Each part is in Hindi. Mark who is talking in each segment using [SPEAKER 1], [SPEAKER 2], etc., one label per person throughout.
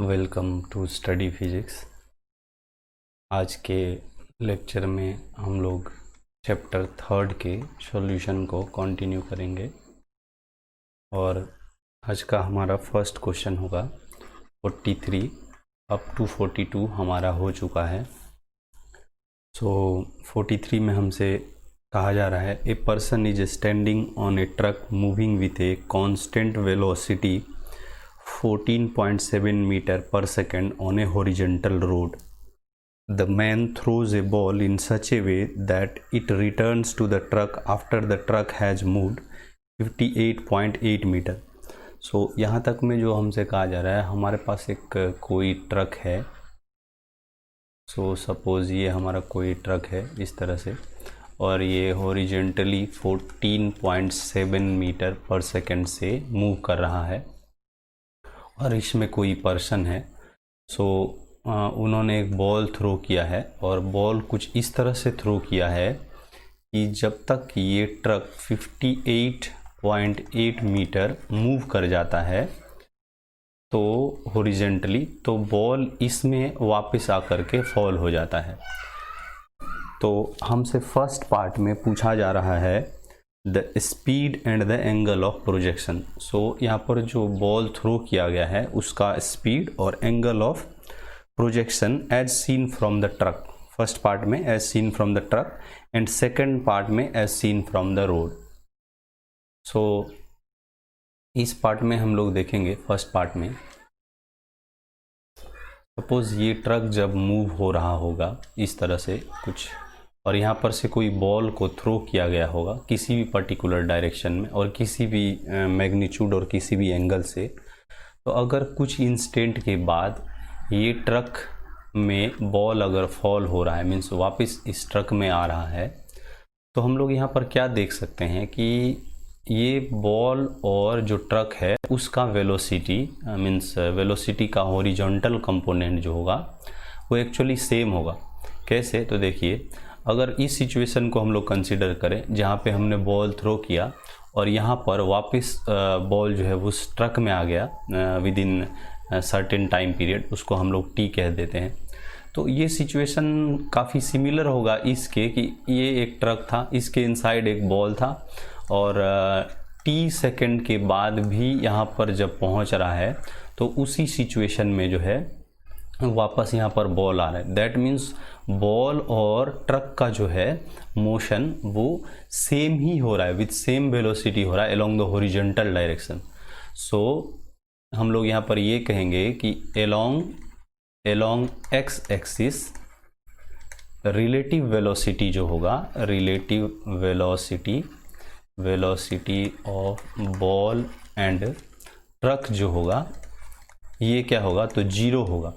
[SPEAKER 1] Welcome to study physics. आज के लेक्चर में हम लोग चैप्टर 3 के सॉल्यूशन को कंटिन्यू करेंगे और आज का हमारा फर्स्ट क्वेश्चन होगा 43 अप टू 42 हमारा हो चुका है। 43 में हमसे कहा जा रहा है a person is standing on A truck moving with a constant velocity 14.7 meter per second on a horizontal road. The man throws a ball in such a way that it returns to the truck after the truck has moved 58.8 meter. So यहाँ तक में जो हमसे कहा जा रहा है, हमारे पास एक कोई ट्रक है। सपोज ये हमारा कोई ट्रक है इस तरह से, और ये हॉरिजेंटली 14.7 मीटर पर सेकेंड से मूव कर रहा है और इसमें कोई पर्सन है। उन्होंने एक बॉल थ्रो किया है और बॉल कुछ इस तरह से थ्रो किया है कि जब तक ये ट्रक 58.8 मीटर मूव कर जाता है तो हॉरिजेंटली, तो बॉल इसमें वापस आकर के फॉल हो जाता है। तो हमसे फर्स्ट पार्ट में पूछा जा रहा है the speed and the angle of projection. यहाँ पर जो बॉल थ्रो किया गया है उसका स्पीड और angle of projection as seen from the truck. First part में as seen from the truck and second part में as seen from the road. इस पार्ट में हम लोग देखेंगे, फर्स्ट पार्ट में सपोज ये ट्रक जब मूव हो रहा होगा इस तरह से कुछ, और यहाँ पर से कोई बॉल को थ्रो किया गया होगा किसी भी पर्टिकुलर डायरेक्शन में और किसी भी मैग्नीट्यूड और किसी भी एंगल से। तो अगर कुछ इंस्टेंट के बाद ये ट्रक में बॉल अगर फॉल हो रहा है, मीन्स वापस इस ट्रक में आ रहा है, तो हम लोग यहाँ पर क्या देख सकते हैं कि ये बॉल और जो ट्रक है उसका वेलोसिटी, मीन्स वेलोसिटी का हॉरिजॉन्टल कंपोनेंट जो होगा वो एक्चुअली सेम होगा। कैसे? तो देखिए, अगर इस सिचुएशन को हम लोग कंसिडर करें जहाँ पे हमने बॉल थ्रो किया और यहाँ पर वापस बॉल जो है वो उस ट्रक में आ गया with in certain time period, उसको हम लोग टी कह देते हैं। तो ये सिचुएशन काफ़ी सिमिलर होगा इसके कि ये एक ट्रक था, इसके इनसाइड एक बॉल था और टी सेकेंड के बाद भी यहाँ पर जब पहुँच रहा है तो उसी सिचुएशन में जो है वापस यहाँ पर बॉल आ रहा है। दैट मीन्स बॉल और ट्रक का जो है मोशन वो सेम ही हो रहा है, विथ सेम वेलोसिटी हो रहा है अलोंग द हॉरिजॉन्टल डायरेक्शन। हम लोग यहाँ पर ये कहेंगे कि along x axis relative velocity जो होगा, relative velocity of ball and truck जो होगा ये क्या होगा, तो जीरो होगा।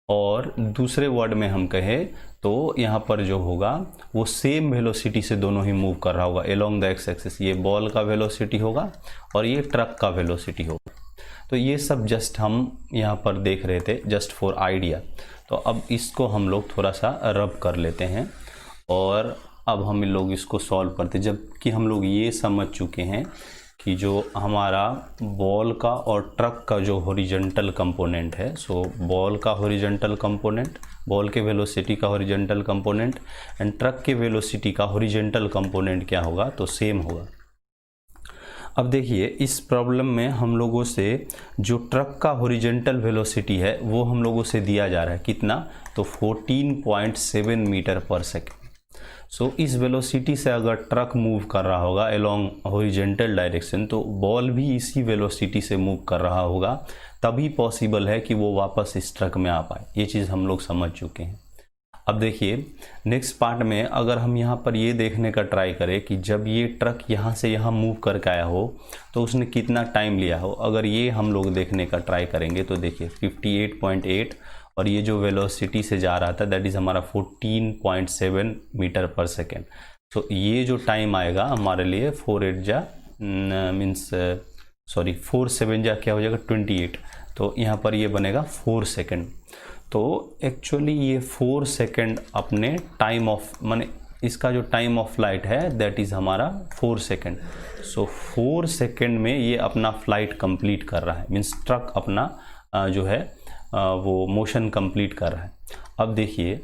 [SPEAKER 1] और दूसरे वर्ड में हम कहें तो यहाँ पर जो होगा वो सेम वेलोसिटी से दोनों ही मूव कर रहा होगा अलोंग द एक्स एक्सिस। ये बॉल का वेलोसिटी होगा और ये ट्रक का वेलोसिटी होगा। तो ये सब जस्ट हम यहाँ पर देख रहे थे, जस्ट फॉर आइडिया। तो अब इसको हम लोग थोड़ा सा रब कर लेते हैं और अब हम लोग इसको सॉल्व करते हैं, जबकि हम लोग ये समझ चुके हैं कि जो हमारा बॉल का और ट्रक का जो हॉरिजॉन्टल कंपोनेंट है, बॉल का हॉरिजॉन्टल कंपोनेंट, बॉल के वेलोसिटी का हॉरिजॉन्टल कंपोनेंट एंड ट्रक के वेलोसिटी का हॉरिजॉन्टल कंपोनेंट क्या होगा, तो सेम होगा। अब देखिए, इस प्रॉब्लम में हम लोगों से जो ट्रक का हॉरिजॉन्टल वेलोसिटी है वो हम लोगों से दिया जा रहा है कितना, तो 14.7 मीटर पर सेकेंड। इस वेलोसिटी से अगर ट्रक मूव कर रहा होगा अलोंग हॉरिजॉन्टल डायरेक्शन तो बॉल भी इसी वेलोसिटी से मूव कर रहा होगा, तभी पॉसिबल है कि वो वापस इस ट्रक में आ पाए। ये चीज़ हम लोग समझ चुके हैं। अब देखिए, नेक्स्ट पार्ट में अगर हम यहाँ पर ये देखने का ट्राई करें कि जब ये ट्रक यहाँ से यहाँ मूव करके आया हो तो उसने कितना टाइम लिया हो, अगर ये हम लोग देखने का ट्राई करेंगे तो देखिए 58.8 और ये जो वेलोसिटी से जा रहा था दैट इज़ हमारा 14.7 मीटर पर सेकेंड। ये जो टाइम आएगा हमारे लिए 4 7 जा क्या हो जाएगा 28, तो यहाँ पर ये बनेगा 4 सेकेंड। तो एक्चुअली ये 4 सेकेंड अपने टाइम ऑफ, माने इसका जो टाइम ऑफ फ्लाइट है दैट इज़ हमारा 4 सेकेंड। 4 सेकेंड में ये अपना फ्लाइट कंप्लीट कर रहा है, मीन्स ट्रक अपना जो है वो मोशन कंप्लीट कर रहा है। अब देखिए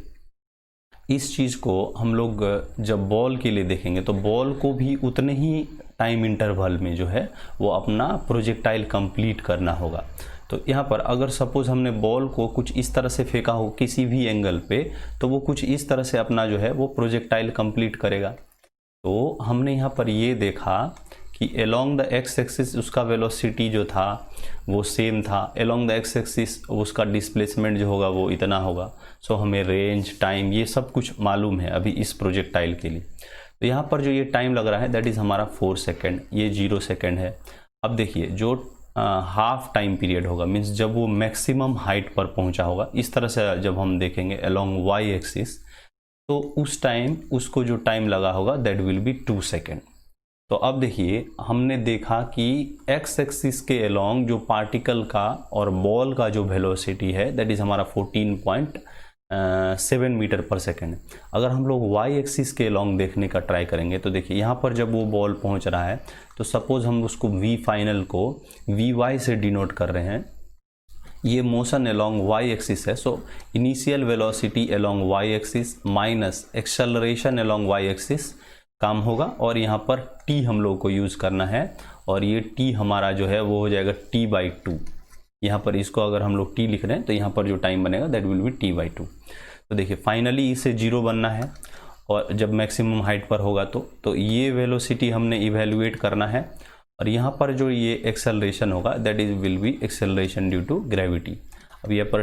[SPEAKER 1] इस चीज़ को हम लोग जब बॉल के लिए देखेंगे तो बॉल को भी उतने ही टाइम इंटरवल में जो है वो अपना प्रोजेक्टाइल कंप्लीट करना होगा। तो यहाँ पर अगर सपोज़ हमने बॉल को कुछ इस तरह से फेंका हो किसी भी एंगल पे, तो वो कुछ इस तरह से अपना जो है वो प्रोजेक्टाइल कंप्लीट करेगा। तो हमने यहाँ पर ये देखा कि अलोंग द एक्स एक्सिस उसका वेलोसिटी जो था वो सेम था, अलोंग द एक्स एक्सिस उसका डिस्प्लेसमेंट जो होगा वो इतना होगा। सो हमें रेंज, टाइम, ये सब कुछ मालूम है अभी इस प्रोजेक्टाइल के लिए। तो यहाँ पर जो ये टाइम लग रहा है दैट इज़ हमारा 4 सेकेंड, ये 0 सेकेंड है। अब देखिए जो हाफ टाइम पीरियड होगा, मीन्स जब वो मैक्सिमम हाइट पर पहुँचा होगा, इस तरह से जब हम देखेंगे अलोंग वाई एक्सिस, तो उस टाइम उसको जो टाइम लगा होगा दैट विल बी 2 सेकेंड। तो अब देखिए हमने देखा कि एक्स एक्सिस के अलोंग जो पार्टिकल का और बॉल का जो वेलोसिटी है दैट इज़ हमारा 14.7 मीटर पर सेकेंड। अगर हम लोग वाई एक्सिस के अलोंग देखने का ट्राई करेंगे तो देखिए यहाँ पर जब वो बॉल पहुँच रहा है तो सपोज़ हम उसको वी फाइनल को वी वाई से डिनोट कर रहे हैं। ये मोशन अलोंग वाई एक्सिस है, so initial velocity along y axis minus acceleration along y axis काम होगा, और यहाँ पर t हम लोग को यूज़ करना है, और ये t हमारा जो है वो हो जाएगा t/2। यहाँ पर इसको अगर हम लोग t लिख रहे हैं तो यहाँ पर जो टाइम बनेगा दैट विल बी t/2। तो देखिए फाइनली इसे 0 बनना है, और जब मैक्सिमम हाइट पर होगा तो ये वेलोसिटी हमने इवेल्युएट करना है, और यहाँ पर जो ये एक्सेलरेशन होगा that is will be acceleration due to gravity. अब यहाँ पर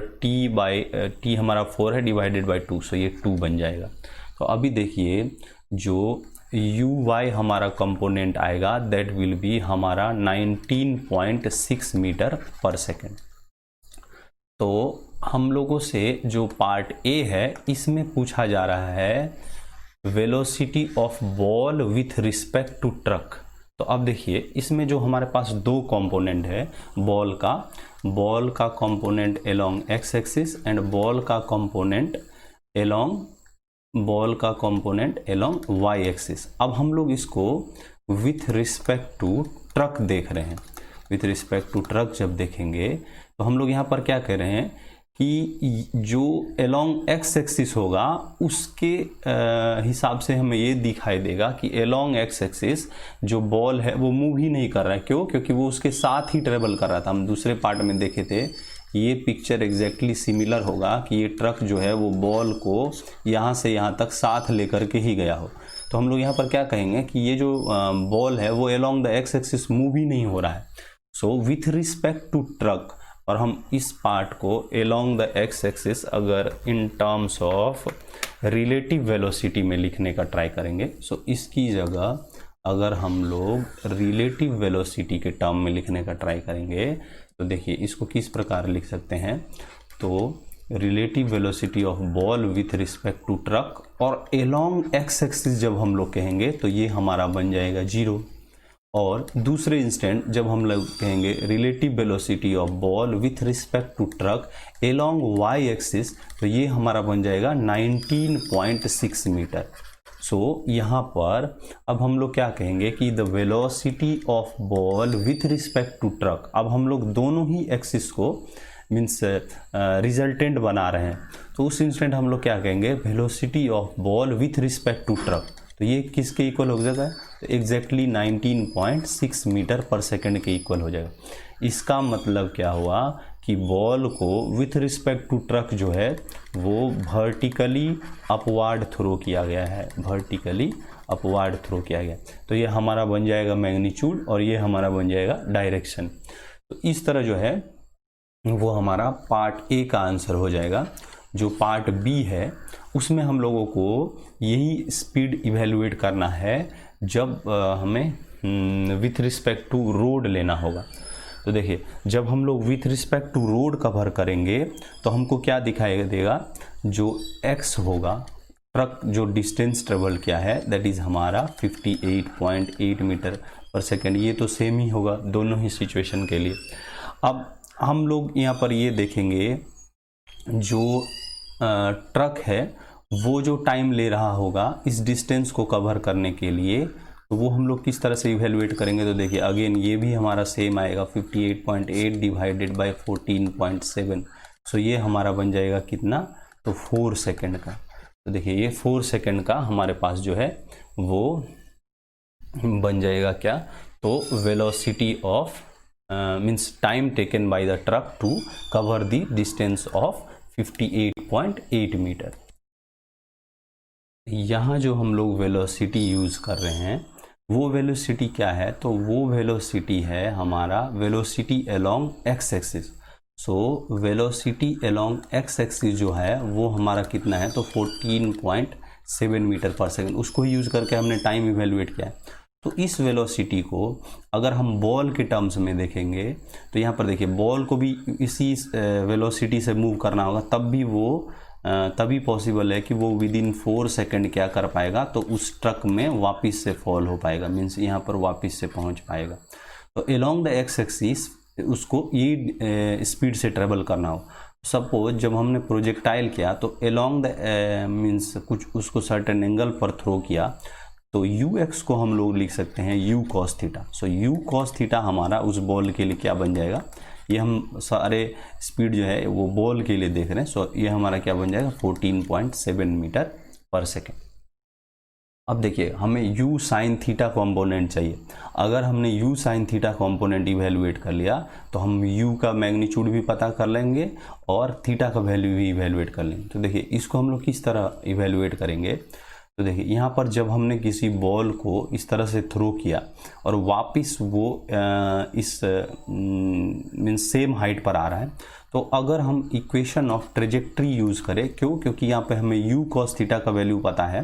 [SPEAKER 1] t हमारा 4 है डिवाइडेड बाई 2, सो ये 2 बन जाएगा। तो अभी देखिए जो uy हमारा कंपोनेंट आएगा दैट विल बी हमारा 19.6 मीटर पर सेकेंड। तो हम लोगों से जो पार्ट ए है इसमें पूछा जा रहा है velocity of ball with respect to truck. तो अब देखिए इसमें जो हमारे पास दो कंपोनेंट है बॉल का component along x axis and ball का कंपोनेंट अलोंग वाई एक्सिस। अब हम लोग इसको विथ रिस्पेक्ट टू ट्रक देख रहे हैं। विथ रिस्पेक्ट टू ट्रक जब देखेंगे तो हम लोग यहाँ पर क्या कह रहे हैं कि जो अलोंग एक्स एक्सिस होगा उसके हिसाब से हमें ये दिखाई देगा कि अलोंग एक्स एक्सिस जो बॉल है वो मूव ही नहीं कर रहा है। क्यों? क्योंकि वो उसके साथ ही ट्रेवल कर रहा था। हम दूसरे पार्ट में देखे थे, ये पिक्चर एग्जैक्टली सिमिलर होगा कि ये ट्रक जो है वो बॉल को यहाँ से यहाँ तक साथ लेकर के ही गया हो। तो हम लोग यहाँ पर क्या कहेंगे कि ये जो बॉल है वो along the x axis move ही नहीं हो रहा है। So with respect to truck, और हम इस पार्ट को अलोंग द एक्स एक्सिस अगर in terms of relative velocity में लिखने का ट्राई करेंगे, सो इसकी जगह अगर हम लोग रिलेटिव वेलोसिटी के टर्म में लिखने का ट्राई करेंगे तो देखिए इसको किस प्रकार लिख सकते हैं। तो relative velocity of ball with respect to truck, और अलोंग एक्स एक्सिस जब हम लोग कहेंगे तो ये हमारा बन जाएगा 0। और दूसरे इंस्टेंट जब हम लोग कहेंगे relative velocity of ball with respect to truck along y axis, तो ये हमारा बन जाएगा 19.6 मीटर। सो यहाँ पर अब हम लोग क्या कहेंगे कि the velocity of ball with respect to truck. अब हम लोग दोनों ही एक्सिस को मीन्स रिजल्टेंट बना रहे हैं, तो उस इंस्टेंट हम लोग क्या कहेंगे velocity of ball with respect to truck. तो ये किसके इक्वल हो जाएगा? तो एग्जैक्टली 19.6 मीटर पर सेकेंड के इक्वल हो जाएगा। इसका मतलब क्या हुआ कि बॉल को विथ रिस्पेक्ट टू ट्रक जो है वो वर्टिकली अपवार्ड थ्रो किया गया है, वर्टिकली अपवार्ड थ्रो किया गया। तो ये हमारा बन जाएगा मैग्नीट्यूड और ये हमारा बन जाएगा डायरेक्शन। तो इस तरह जो है वो हमारा पार्ट ए का आंसर हो जाएगा। जो पार्ट बी है उसमें हम लोगों को यही स्पीड इवेल्युएट करना है जब हमें विथ रिस्पेक्ट टू रोड लेना होगा। तो देखिए जब हम लोग with respect to road cover करेंगे तो हमको क्या दिखाई देगा, जो एक्स होगा ट्रक जो डिस्टेंस ट्रेवल किया है दैट इज़ हमारा 58.8 मीटर पर सेकेंड। ये तो सेम ही होगा दोनों ही सिचुएशन के लिए। अब हम लोग यहाँ पर ये देखेंगे जो ट्रक है वो जो टाइम ले रहा होगा इस डिस्टेंस को कवर करने के लिए, तो वो हम लोग किस तरह से इवेल्युएट करेंगे। तो देखिए अगेन ये भी हमारा सेम आएगा 58.8 डिवाइडेड बाय 14.7। सो ये हमारा बन जाएगा कितना, तो 4 सेकेंड का। तो देखिए ये 4 सेकेंड का हमारे पास जो है वो बन जाएगा क्या, तो velocity of means time taken by the truck to cover the distance of 58.8 metre. यहाँ जो हम लोग वेलोसिटी यूज़ कर रहे हैं वो वेलोसिटी क्या है, तो वो वेलोसिटी है हमारा velocity along x axis. So velocity along x axis जो है वो हमारा कितना है, तो 14.7 मीटर पर सेकेंड, उसको यूज़ करके हमने टाइम इवेल्युएट किया है। तो इस वेलोसिटी को अगर हम बॉल के टर्म्स में देखेंगे तो यहाँ पर देखिए बॉल को भी इसी वेलोसिटी से मूव करना होगा, तभी पॉसिबल है कि वो विद इन 4 सेकेंड क्या कर पाएगा, तो उस ट्रक में वापस से फॉल हो पाएगा, मीन्स यहाँ पर वापस से पहुँच पाएगा। तो अलोंग द एक्स एक्सिस उसको ये स्पीड से ट्रेवल करना हो। सपोज जब हमने प्रोजेक्टाइल किया तो अलोंग द मीन्स कुछ उसको सर्टेन एंगल पर थ्रो किया, तो यू एक्स को हम लोग लिख सकते हैं you cos theta. So you cos theta हमारा उस बॉल के लिए क्या बन जाएगा, ये हम सारे स्पीड जो है वो बॉल के लिए देख रहे हैं। सो ये हमारा क्या बन जाएगा 14.7 मीटर पर सेकेंड। अब देखिए हमें u साइन थीटा कॉम्पोनेंट चाहिए। अगर हमने u sine theta component evaluate कर लिया तो हम u का मैग्नीट्यूड भी पता कर लेंगे और थीटा का वैल्यू भी इवेलुएट कर लेंगे। तो देखिए इसको हम लोग किस तरह इवेलुएट करेंगे, तो देखिए यहाँ पर जब हमने किसी बॉल को इस तरह से थ्रो किया और वापस वो इस मीन्स सेम हाइट पर आ रहा है, तो अगर हम इक्वेशन ऑफ ट्रेजेक्ट्री यूज़ करें, क्योंकि यहाँ पे हमें u cos थीटा का वैल्यू पता है,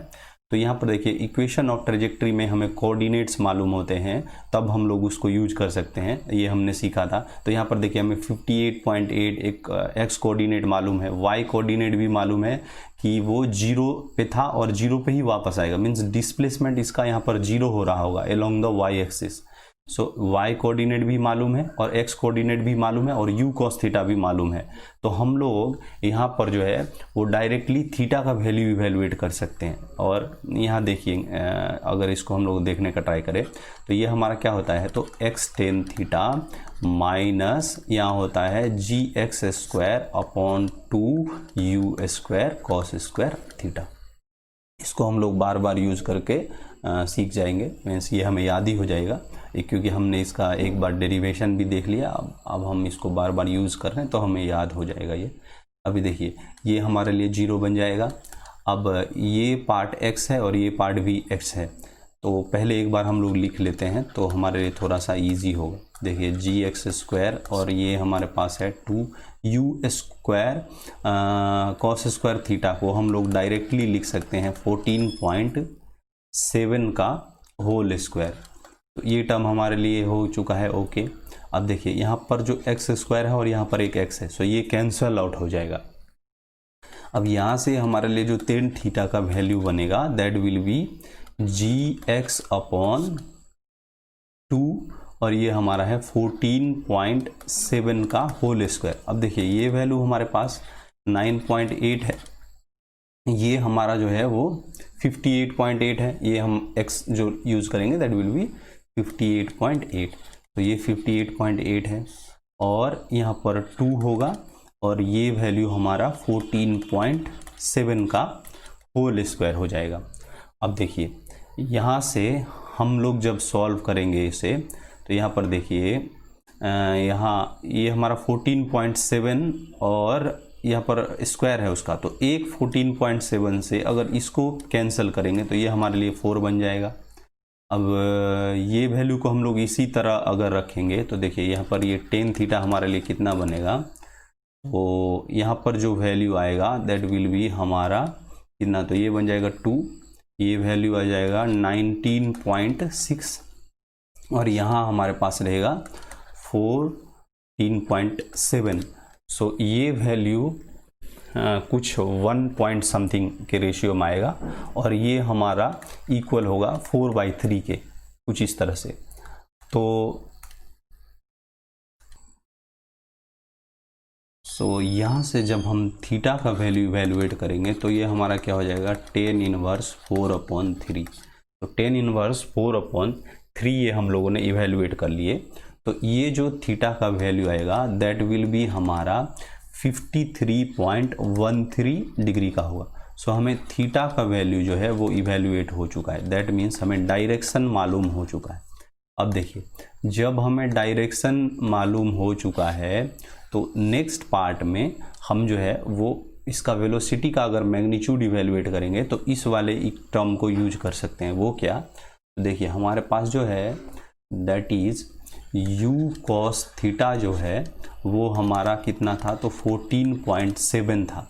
[SPEAKER 1] तो यहाँ पर देखिए इक्वेशन ऑफ ट्रेजेक्ट्री में हमें कोऑर्डिनेट्स मालूम होते हैं, तब हम लोग उसको यूज कर सकते हैं, ये हमने सीखा था। तो यहाँ पर देखिए हमें 58.8 एक एक्स कोऑर्डिनेट मालूम है, वाई कोऑर्डिनेट भी मालूम है कि वो 0 पे था और 0 पे ही वापस आएगा, मीन्स डिस्प्लेसमेंट इसका यहाँ पर 0 हो रहा होगा along the y axis. So y coordinate भी मालूम है और एक्स कोऑर्डिनेट भी मालूम है और यू कॉस थीटा भी मालूम है। तो हम लोग यहाँ पर जो है वो डायरेक्टली थीटा का वैल्यू इवेलुएट कर सकते हैं। और यहाँ देखिए अगर इसको हम लोग देखने का ट्राई करें तो ये हमारा क्या होता है, तो एक्स टेन थीटा माइनस यहाँ होता है g x square upon 2 u square cos square theta. इसको हम लोग बार बार यूज़ करके सीख जाएंगे, मीन्स ये हमें याद ही हो जाएगा, क्योंकि हमने इसका एक बार डेरिवेशन भी देख लिया। अब हम इसको बार बार यूज़ कर रहे हैं तो हमें याद हो जाएगा ये। अभी देखिए ये हमारे लिए 0 बन जाएगा। अब ये पार्ट x है और ये पार्ट भी x है, तो पहले एक बार हम लोग लिख लेते हैं तो हमारे लिए थोड़ा सा ईजी होगा। देखिए जी एक्स स्क्वायर और ये हमारे पास है 2 u square cos square theta को हम लोग डायरेक्टली लिख सकते हैं 14.7 का होल स्क्वायर। तो ये टर्म हमारे लिए हो चुका है ओके। अब देखिए यहाँ पर जो एक्स स्क्वायर है और यहाँ पर एक एक्स है, सो ये कैंसल आउट हो जाएगा। अब यहाँ से हमारे लिए जो टेन थीटा का वैल्यू बनेगा that will be g x upon 2 और ये हमारा है 14.7 का होल स्क्वायर। अब देखिए ये वैल्यू हमारे पास 9.8 है, ये हमारा जो है वो 58.8 है, ये हम x जो यूज़ करेंगे दैट विल बी 58.8। तो ये 58.8 है और यहाँ पर 2 होगा और ये वैल्यू हमारा 14.7 का होल स्क्वायर हो जाएगा। अब देखिए यहाँ से हम लोग जब सॉल्व करेंगे इसे तो यहाँ पर देखिए यहाँ ये हमारा 14.7 और यहाँ पर स्क्वायर है उसका, तो एक 14.7 से अगर इसको कैंसिल करेंगे तो ये हमारे लिए 4 बन जाएगा। अब ये वैल्यू को हम लोग इसी तरह अगर रखेंगे तो देखिए यहाँ पर ये टेन थीटा हमारे लिए कितना बनेगा, तो यहाँ पर जो वैल्यू आएगा दैट विल बी हमारा कितना, तो ये बन जाएगा 2, ये वैल्यू आ जाएगा 19.6 और यहाँ हमारे पास रहेगा 14.7। सो ये वैल्यू कुछ 1 पॉइंट समथिंग के रेशियो में आएगा और ये हमारा इक्वल होगा 4/3 के, कुछ इस तरह से। तो यहाँ से जब हम थीटा का वैल्यू इवेलुएट करेंगे तो ये हमारा क्या हो जाएगा 10 इनवर्स 4/3। तो 10 इनवर्स 4/3 ये हम लोगों ने इवेलुएट कर लिए। तो ये जो थीटा का वैल्यू आएगा दैट विल बी हमारा 53.13 डिग्री का होगा। सो हमें थीटा का वैल्यू जो है वो इवेल्युएट हो चुका है, दैट मीन्स हमें डायरेक्शन मालूम हो चुका है। अब देखिए, जब हमें डायरेक्शन मालूम हो चुका है तो नेक्स्ट पार्ट में हम जो है वो इसका वेलोसिटी का अगर मैग्नीट्यूड इवेल्युएट करेंगे तो इस वाले एक टर्म को यूज कर सकते हैं। वो क्या, देखिए हमारे पास जो है that is u cos theta जो है वो हमारा कितना था, तो 14.7 था।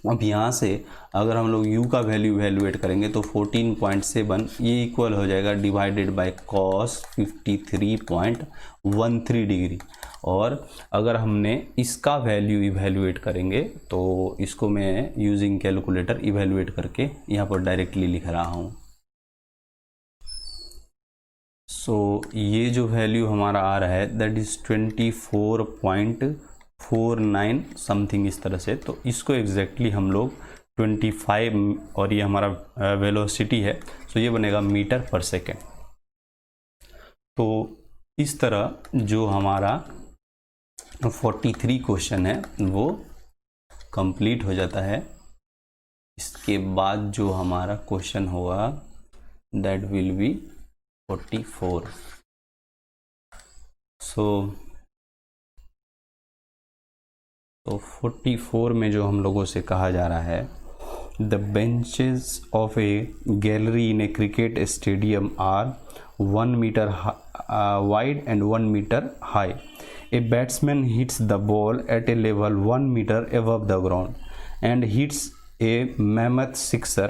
[SPEAKER 1] अब यहाँ से अगर हम लोग u का वैल्यू इवेल्युएट करेंगे तो 14.7 ये इक्वल हो जाएगा डिवाइडेड बाय cos 53.13 डिग्री। और अगर हमने इसका वैल्यू इवेल्युएट करेंगे तो इसको मैं यूजिंग कैलकुलेटर इवेल्युएट करके यहाँ पर डायरेक्टली लिख रहा हूँ। सो ये जो वैल्यू हमारा आ रहा है दैट इज़ 24.49 समथिंग इस तरह से। तो इसको एग्जैक्टली हम लोग 25 और ये हमारा वेलोसिटी है, सो ये बनेगा मीटर पर सेकेंड। तो इस तरह जो हमारा 43 क्वेश्चन है वो कंप्लीट हो जाता है। इसके बाद जो हमारा क्वेश्चन होगा दैट विल बी 44। तो 44 में जो हम लोगों से कहा जा रहा है, the benches of a gallery in a cricket stadium are 1 metre wide and 1 metre high. A batsman hits the ball at a level 1 meter above the ground and hits a mammoth sixer.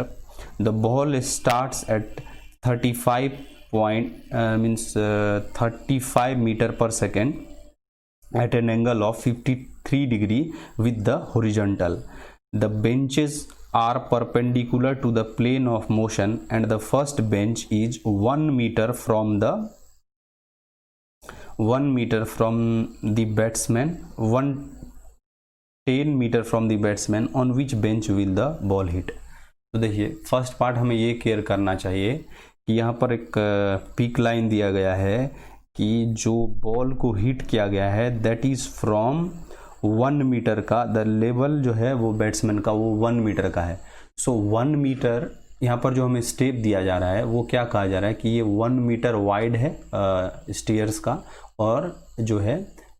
[SPEAKER 1] The ball starts at 35 meter per second at an angle of 53 degree with the horizontal. The benches are perpendicular to the plane of motion and the first bench is 1 meter from the batsman, 10 meter from the batsman, on which bench will the ball hit। तो देखिए फर्स्ट पार्ट हमें ये केयर करना चाहिए कि यहाँ पर एक पिक लाइन दिया गया है कि जो बॉल को हिट किया गया है दैट इज़ फ्रॉम 1 मीटर का, द लेवल जो है वो बैट्समैन का वो 1 मीटर का है। सो 1 मीटर यहाँ पर जो हमें स्टेप दिया जा रहा है वो क्या कहा जा रहा है कि ये 1 मीटर वाइड है स्टेयर्स का, और जो है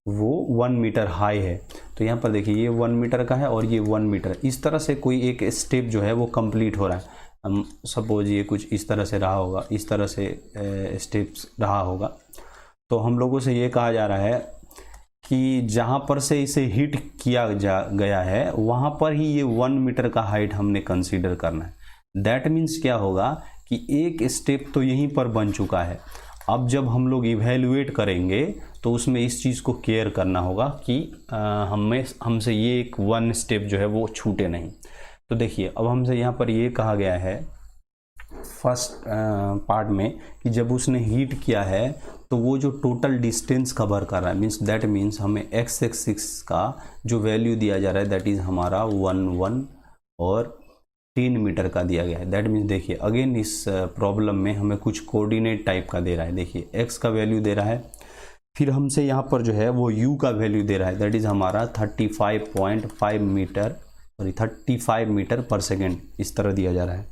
[SPEAKER 1] वो 1 मीटर हाई है। तो यहाँ पर देखिए ये 1 मीटर का है और ये 1 मीटर, इस तरह से कोई एक स्टेप जो है वो कंप्लीट हो रहा है। हम सपोज ये कुछ इस तरह से रहा होगा, इस तरह से स्टेप्स रहा होगा। तो हम लोगों से ये कहा जा रहा है कि जहाँ पर से इसे हिट किया गया है वहाँ पर ही ये 1 मीटर का हाइट हमने कंसीडर करना है। दैट मीन्स क्या होगा कि एक स्टेप तो यहीं पर बन चुका है। अब जब हम लोग इवेल्युएट करेंगे तो उसमें इस चीज़ को केयर करना होगा कि हमसे ये एक 1 स्टेप जो है वो छूटे नहीं। तो देखिए अब हमसे यहाँ पर ये कहा गया है फर्स्ट पार्ट में कि जब उसने हीट किया है तो वो जो टोटल डिस्टेंस कवर कर रहा है दैट मीन्स हमें एक्स एक्सिस का जो वैल्यू दिया जा रहा है दैट इज़ हमारा 1 और 3 मीटर का दिया गया है। दैट मीन्स देखिए अगेन इस प्रॉब्लम में हमें कुछ कोऑर्डिनेट टाइप का दे रहा है। देखिए एक्स का वैल्यू दे रहा है, फिर हमसे यहाँ पर जो है वो यू का वैल्यू दे रहा है दैट इज़ हमारा 35.5 मीटर पर सेकेंड, इस तरह दिया जा रहा है।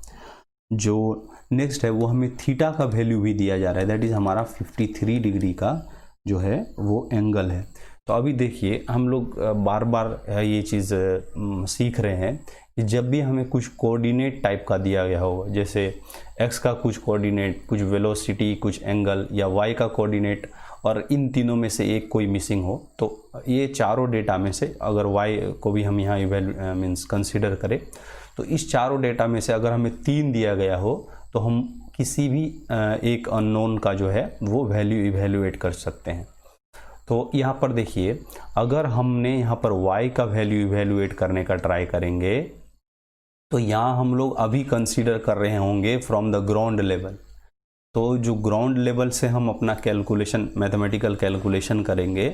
[SPEAKER 1] जो नेक्स्ट है वो हमें थीटा का वैल्यू भी दिया जा रहा है दैट इज़ हमारा 53 डिग्री का जो है वो एंगल है। तो अभी देखिए हम लोग बार बार ये चीज़ सीख रहे हैं कि जब भी हमें कुछ कोऑर्डिनेट टाइप का दिया गया हो, जैसे एक्स का कुछ कोऑर्डिनेट, कुछ वेलोसिटी, कुछ एंगल, या वाई का कोऑर्डिनेट, और इन तीनों में से एक कोई मिसिंग हो, तो ये चारों डेटा में से अगर वाई को भी हम यहाँ मीन्स कंसिडर करें तो इस चारों डेटा में से अगर हमें 3 दिया गया हो तो हम किसी भी एक अननोन का जो है वो वैल्यू इवेल्युएट कर सकते हैं। तो यहाँ पर देखिए अगर हमने यहाँ पर y का वैल्यू इवेल्युएट करने का ट्राई करेंगे तो यहाँ हम लोग अभी कंसीडर कर रहे होंगे फ्रॉम द ग्राउंड लेवल। तो जो ग्राउंड लेवल से हम अपना कैलकुलेशन, मैथमेटिकल कैलकुलेशन करेंगे,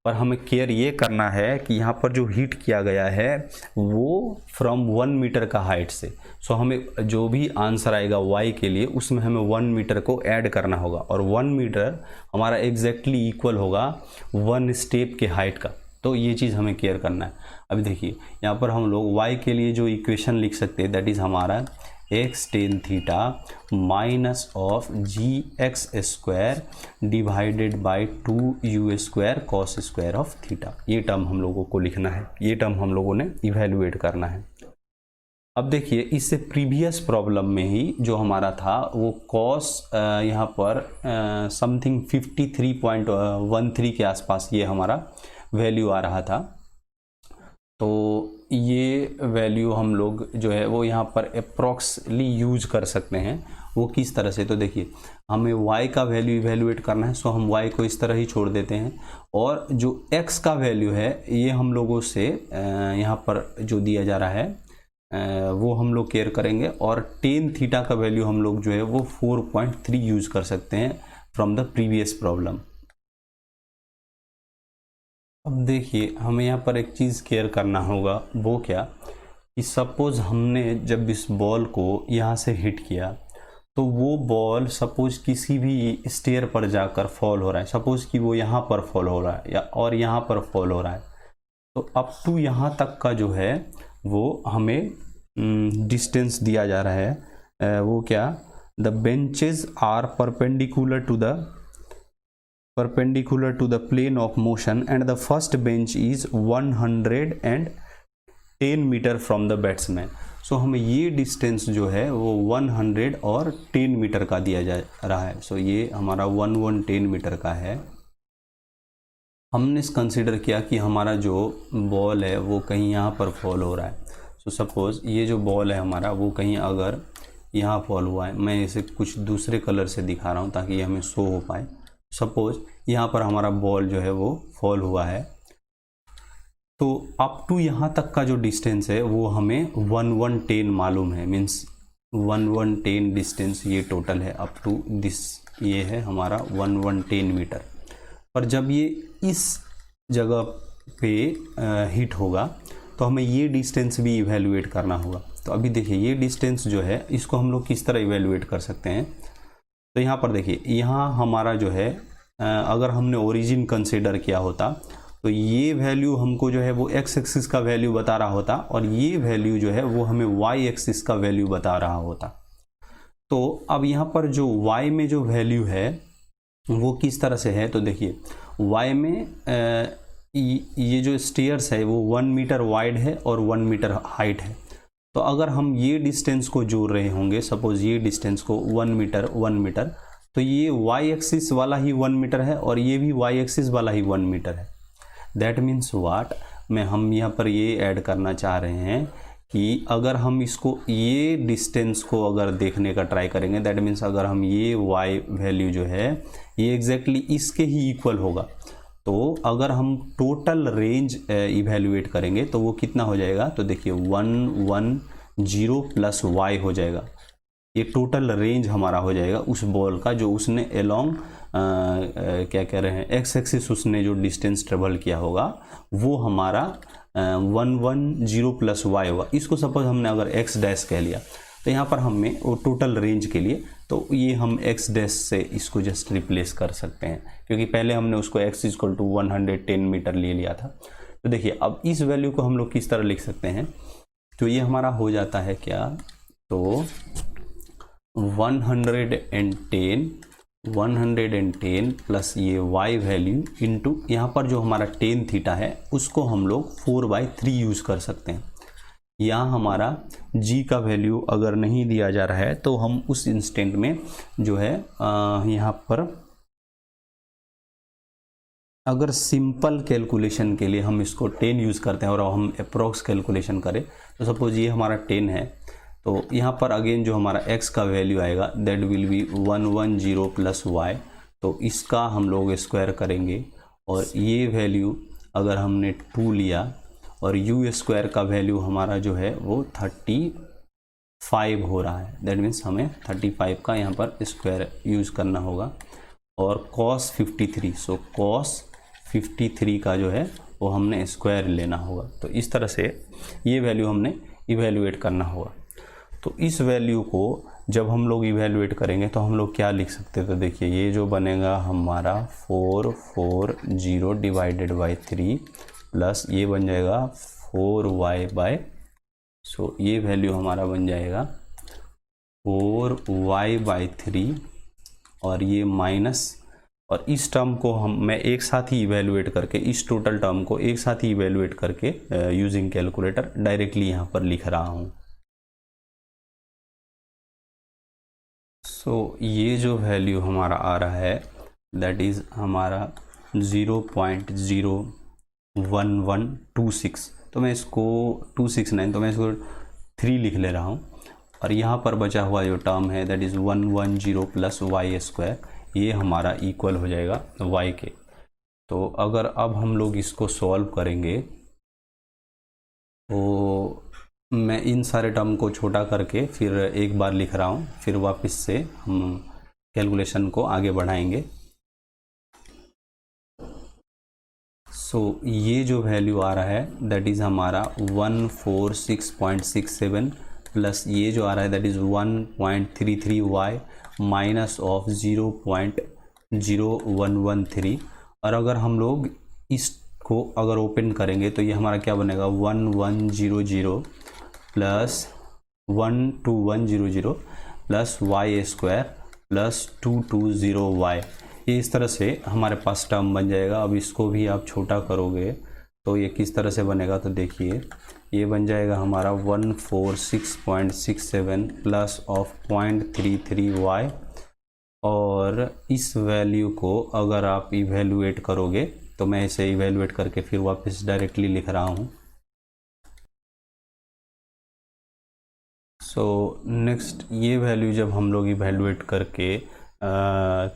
[SPEAKER 1] पर हमें केयर ये करना है कि यहाँ पर जो हीट किया गया है वो फ्रॉम 1 मीटर का हाइट से। सो हमें जो भी आंसर आएगा y के लिए उसमें हमें 1 मीटर को ऐड करना होगा, और 1 मीटर हमारा एग्जैक्टली इक्वल होगा 1 स्टेप के हाइट का। तो ये चीज़ हमें केयर करना है। अभी देखिए यहाँ पर हम लोग y के लिए जो इक्वेशन लिख सकते हैं दैट इज़ हमारा x tan theta minus of g x square divided by 2u square cos square of theta. ये टर्म हम लोगों को लिखना है, ये टर्म हम लोगों ने इवेल्युएट करना है। अब देखिए इससे प्रीवियस प्रॉब्लम में ही जो हमारा था वो कॉस यहाँ पर समथिंग 53.13 के आसपास ये हमारा वैल्यू आ रहा था। तो ये वैल्यू हम लोग जो है वो यहाँ पर अप्रॉक्सली यूज कर सकते हैं। वो किस तरह से, तो देखिए हमें y का वैल्यू इवेल्युएट करना है, सो हम y को इस तरह ही छोड़ देते हैं और जो x का वैल्यू है ये हम लोगों से यहाँ पर जो दिया जा रहा है वो हम लोग केयर करेंगे और टेन थीटा का वैल्यू हम लोग जो है वो 4.3 यूज कर सकते हैं फ्रॉम द प्रीवियस प्रॉब्लम। अब देखिए हमें यहाँ पर एक चीज़ केयर करना होगा, वो क्या कि सपोज़ हमने जब इस बॉल को यहाँ से हिट किया तो वो बॉल सपोज़ किसी भी स्टेयर पर जाकर फॉल हो रहा है, सपोज़ कि वो यहाँ पर फॉल हो रहा है या और यहाँ पर फॉल हो रहा है, तो अप टू यहाँ तक का जो है वो हमें डिस्टेंस दिया जा रहा है। वो क्या, the benches are perpendicular to the plane of motion and the first bench is 110 metre from the batsman. So हमें ये डिस्टेंस जो है वो 110 मीटर का दिया जा रहा है। सो ये हमारा 110 मीटर का है। हमने कंसिडर किया कि हमारा जो बॉल है वो कहीं यहाँ पर फॉल हो रहा है। सो सपोज़ ये जो बॉल है हमारा वो कहीं अगर यहाँ फॉल हुआ है, मैं इसे कुछ दूसरे कलर से दिखा रहा हूँ ताकि ये हमें शो हो पाए। सपोज़ यहाँ पर हमारा बॉल जो है वो फॉल हुआ है, तो अप टू यहाँ तक का जो डिस्टेंस है वो हमें 110 मालूम है, मीन्स 110 डिस्टेंस ये टोटल है अप टू दिस, ये है हमारा 110 मीटर। पर जब ये इस जगह पे हिट होगा तो हमें ये डिस्टेंस भी इवेल्युएट करना होगा। तो अभी देखिए ये डिस्टेंस जो है इसको हम लोग किस तरह इवेल्युएट कर सकते हैं, तो यहाँ पर देखिए यहाँ हमारा जो है अगर हमने ओरिजिन कंसिडर किया होता तो ये वैल्यू हमको जो है वो x एक्सिस का वैल्यू बता रहा होता और ये वैल्यू जो है वो हमें y एक्सिस का वैल्यू बता रहा होता। तो अब यहाँ पर जो y में जो वैल्यू है वो किस तरह से है, तो देखिए y में ये जो स्टेयर्स है वो 1 मीटर वाइड है और 1 मीटर हाइट है। तो अगर हम ये डिस्टेंस को जोड़ रहे होंगे, सपोज ये डिस्टेंस को 1 मीटर, तो ये y एक्सिस वाला ही 1 मीटर है और ये भी y एक्सिस वाला ही 1 मीटर है। दैट मीन्स व्हाट, हम यहाँ पर ये ऐड करना चाह रहे हैं कि अगर हम इसको ये डिस्टेंस को अगर देखने का ट्राई करेंगे, दैट मीन्स अगर हम ये y वैल्यू जो है ये एग्जैक्टली इसके ही इक्वल होगा, तो अगर हम टोटल रेंज इवेल्युएट करेंगे तो वो कितना हो जाएगा, तो देखिए 110 प्लस y हो जाएगा। ये टोटल रेंज हमारा हो जाएगा उस बॉल का जो उसने अलोंग क्या कह रहे हैं एक्स एक्सिस उसने जो डिस्टेंस ट्रेवल किया होगा वो हमारा 110 प्लस y होगा। इसको सपोज हमने अगर x डैश कह लिया तो यहाँ पर हमें वो टोटल रेंज के लिए तो ये हम x डैश से इसको जस्ट रिप्लेस कर सकते हैं क्योंकि पहले हमने उसको x इक्वल टू 110 मीटर ले लिया था। तो देखिए अब इस वैल्यू को हम लोग किस तरह लिख सकते हैं, तो ये हमारा हो जाता है क्या, तो 110 प्लस ये y वैल्यू इंटू यहाँ पर जो हमारा टेन थीटा है उसको हम लोग 4/3 यूज़ कर सकते हैं। यहाँ हमारा g का वैल्यू अगर नहीं दिया जा रहा है तो हम उस इंस्टेंट में जो है यहाँ पर अगर सिंपल कैलकुलेशन के लिए हम इसको 10 यूज़ करते हैं और हम अप्रॉक्स कैलकुलेशन करें तो सपोज ये हमारा 10 है, तो यहाँ पर अगेन जो हमारा x का वैल्यू आएगा that will B 110 plus y, तो इसका हम लोग स्क्वायर करेंगे और ये वैल्यू अगर हमने 2 लिया और u स्क्वायर का वैल्यू हमारा जो है वो 35 हो रहा है, दैट मीन्स हमें 35 का यहाँ पर स्क्वायर यूज़ करना होगा और cos 53, सो cos 53 का जो है वो हमने स्क्वायर लेना होगा। तो इस तरह से ये वैल्यू हमने इवेल्युएट करना होगा। तो इस वैल्यू को जब हम लोग इवेल्युएट करेंगे तो हम लोग क्या लिख सकते हैं, तो देखिए ये जो बनेगा हमारा 440 डिवाइडेड बाई 3 प्लस ये बन जाएगा 4y बाय, सो ये वैल्यू हमारा बन जाएगा 4y/3 और ये माइनस, और इस टर्म को मैं एक साथ ही इवेलुएट करके, इस टोटल टर्म को एक साथ ही इवेलुएट करके यूजिंग कैलकुलेटर डायरेक्टली यहाँ पर लिख रहा हूँ। सो ये जो वैल्यू हमारा आ रहा है दैट इज़ हमारा 0.01126, तो मैं इसको 269, तो मैं इसको 3 लिख ले रहा हूँ, और यहाँ पर बचा हुआ जो टर्म है दैट इज़ 110 प्लस y², ये हमारा इक्वल हो जाएगा y के। तो अगर अब हम लोग इसको सॉल्व करेंगे तो मैं इन सारे टर्म को छोटा करके फिर एक बार लिख रहा हूँ, फिर वापस से हम कैलकुलेशन को आगे बढ़ाएंगे। सो ये जो वैल्यू आ रहा है दैट इज़ हमारा 146.67 प्लस ये जो आ रहा है that is 1.33y minus of 0.0113, और अगर हम लोग इसको अगर ओपन करेंगे तो ये हमारा क्या बनेगा 1100 plus 12100 plus y² plus 220y, ये इस तरह से हमारे पास टर्म बन जाएगा। अब इसको भी आप छोटा करोगे तो ये किस तरह से बनेगा, तो देखिए ये बन जाएगा हमारा 146.67 प्लस ऑफ 0.33y, और इस वैल्यू को अगर आप इवेलुएट करोगे तो मैं इसे इवेलुएट करके फिर वापस डायरेक्टली लिख रहा हूँ। सो नेक्स्ट ये वैल्यू जब हम लोग इवेलुएट करके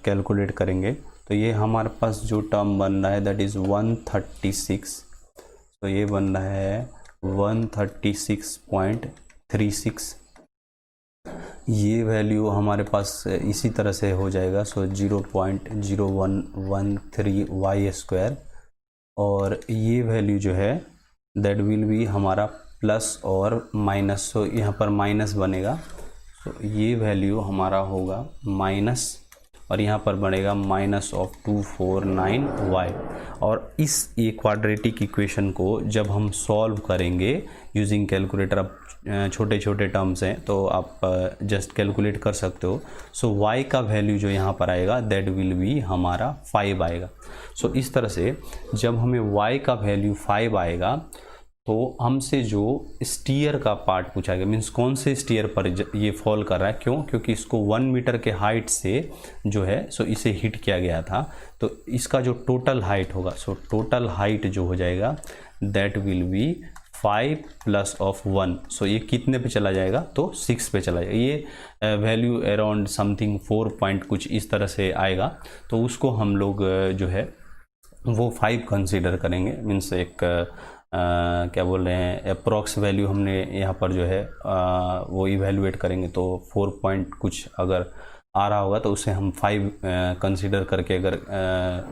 [SPEAKER 1] कैलकुलेट करेंगे तो ये हमारे पास जो टर्म बन रहा है दैट इज़ 136, तो ये बन रहा है 136.36, ये वैल्यू हमारे पास इसी तरह से हो जाएगा। सो 0.0113y², और ये वैल्यू जो है दैट विल बी हमारा प्लस और माइनस, सो यहाँ पर माइनस बनेगा, तो ये वैल्यू हमारा होगा माइनस, और यहाँ पर बनेगा माइनस ऑफ 249y। और इस ये क्वाड्रेटिक इक्वेशन को जब हम सॉल्व करेंगे यूजिंग कैलकुलेटर, अब छोटे छोटे टर्म्स हैं तो आप जस्ट कैलकुलेट कर सकते हो। सो y का वैल्यू जो यहाँ पर आएगा दैट विल बी हमारा 5 आएगा। सो इस तरह से जब हमें y का वैल्यू 5 आएगा तो हमसे जो स्टीयर का पार्ट पूछा गया, मीन्स कौन से स्टीयर पर ये फॉल कर रहा है, क्यों, क्योंकि इसको 1 मीटर के हाइट से जो है सो इसे हिट किया गया था, तो इसका जो टोटल हाइट होगा, सो टोटल हाइट जो हो जाएगा that will B 5 plus of 1, सो ये कितने पे चला जाएगा, तो 6 पे चला जाएगा। ये वैल्यू अराउंड समथिंग 4 पॉइंट कुछ इस तरह से आएगा, तो उसको हम लोग जो है वो 5 कंसीडर करेंगे, मीन्स एक क्या बोल रहे हैं अप्रॉक्स वैल्यू हमने यहाँ पर जो है वो इवेलुएट करेंगे, तो 4 पॉइंट कुछ अगर आ रहा होगा तो उसे हम 5 कंसीडर करके अगर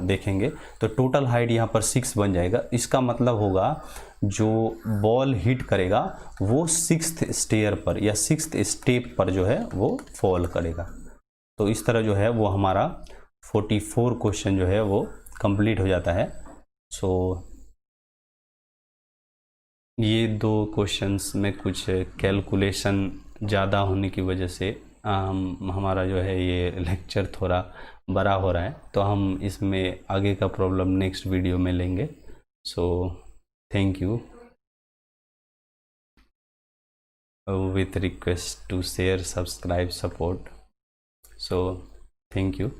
[SPEAKER 1] देखेंगे तो टोटल हाइट यहाँ पर 6 बन जाएगा। इसका मतलब होगा जो बॉल हिट करेगा वो 6th स्टेयर पर या 6th स्टेप पर जो है वो फॉल करेगा। तो इस तरह जो है वो हमारा 44 क्वेश्चन जो है वो कंप्लीट हो जाता है। सो ये 2 क्वेश्चंस में कुछ कैलकुलेशन ज़्यादा होने की वजह से हमारा जो है ये लेक्चर थोड़ा बड़ा हो रहा है, तो हम इसमें आगे का प्रॉब्लम नेक्स्ट वीडियो में लेंगे। So thank you, with request to share, subscribe, support. So thank you.